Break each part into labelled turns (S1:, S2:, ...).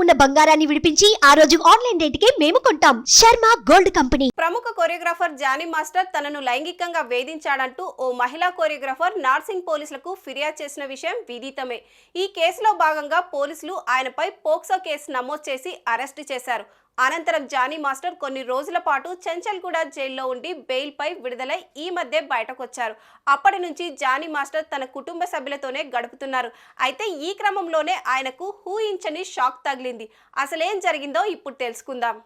S1: ఉన్న బంగారాన్ని విడిపించి ఆ రోజు ఆన్లైన్ రేటుకే మేము కొంటాం. Sharma gold company.
S2: ప్రముఖ కొరియోగ్రాఫర్ జానీ మాస్టర్ తనను లైంగికంగా వేధించాడంటూ ఓ మహిళా కొరియోగ్రాఫర్ నార్సింగ్ పోలీసులకు ఫిర్యాదు చేసిన విషయం విదితమే. ఈ కేసులో భాగంగా పోలీసులు ఆయనపై పోక్సో కేసు నమోదు చేసి అరెస్టు చేశారు. అనంతరం జానీ మాస్టర్ కొన్ని రోజుల పాటు చెంచల్గూడ జైల్లో ఉండి బెయిల్పై విడుదలై ఈ మధ్య బయటకొచ్చారు. అప్పటి నుంచి జానీ మాస్టర్ తన కుటుంబ సభ్యులతోనే గడుపుతున్నారు. అయితే ఈ క్రమంలోనే ఆయనకు ఊహించని షాక్ తగిలింది. అసలేం జరిగిందో ఇప్పుడు తెలుసుకుందాం.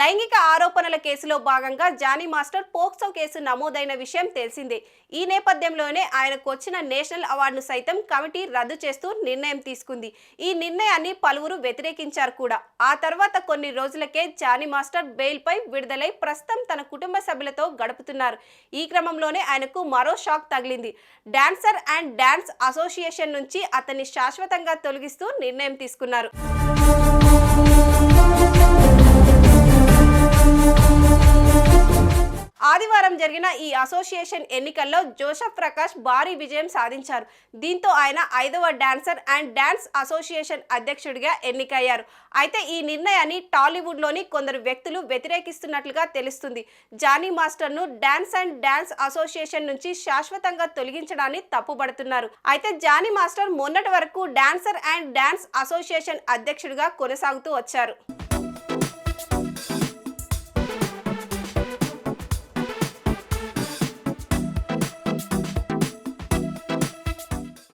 S2: లైంగిక ఆరోపణల కేసులో భాగంగా జానీ మాస్టర్ పోక్సో కేసు నమోదైన విషయం తెలిసిందే. ఈ నేపథ్యంలోనే ఆయనకు వచ్చిన నేషనల్ అవార్డును సైతం కమిటీ రద్దు చేస్తూ నిర్ణయం తీసుకుంది. ఈ నిర్ణయాన్ని పలువురు వ్యతిరేకించారు కూడా. ఆ తర్వాత కొన్ని రోజులకే జానీ మాస్టర్ బెయిల్పై విడుదలై ప్రస్తుతం తన కుటుంబ సభ్యులతో గడుపుతున్నారు. ఈ క్రమంలోనే ఆయనకు మరో షాక్ తగిలింది. డాన్సర్ అండ్ డాన్స్ అసోసియేషన్ నుంచి అతన్ని శాశ్వతంగా తొలగిస్తూ నిర్ణయం తీసుకున్నారు. ఆదివారం జరిగిన ఈ అసోసియేషన్ ఎన్నికల్లో జోసెఫ్ ప్రకాష్ భారీ విజయం సాధించారు. దీంతో ఆయన 5వ డాన్సర్ అండ్ డాన్స్ అసోసియేషన్ అధ్యక్షుడిగా ఎన్నికయ్యారు. అయితే ఈ నిర్ణయాన్ని టాలీవుడ్లోని కొందరు వ్యక్తులు వ్యతిరేకిస్తున్నట్లుగా తెలుస్తుంది. జానీ మాస్టర్ను డాన్స్ అండ్ డాన్స్ అసోసియేషన్ నుంచి శాశ్వతంగా తొలగించడాన్ని తప్పుపడుతున్నారు. అయితే జానీ మాస్టర్ మొన్నటి వరకు డాన్సర్ అండ్ డాన్స్ అసోసియేషన్ అధ్యక్షుడిగా కొనసాగుతూ వచ్చారు.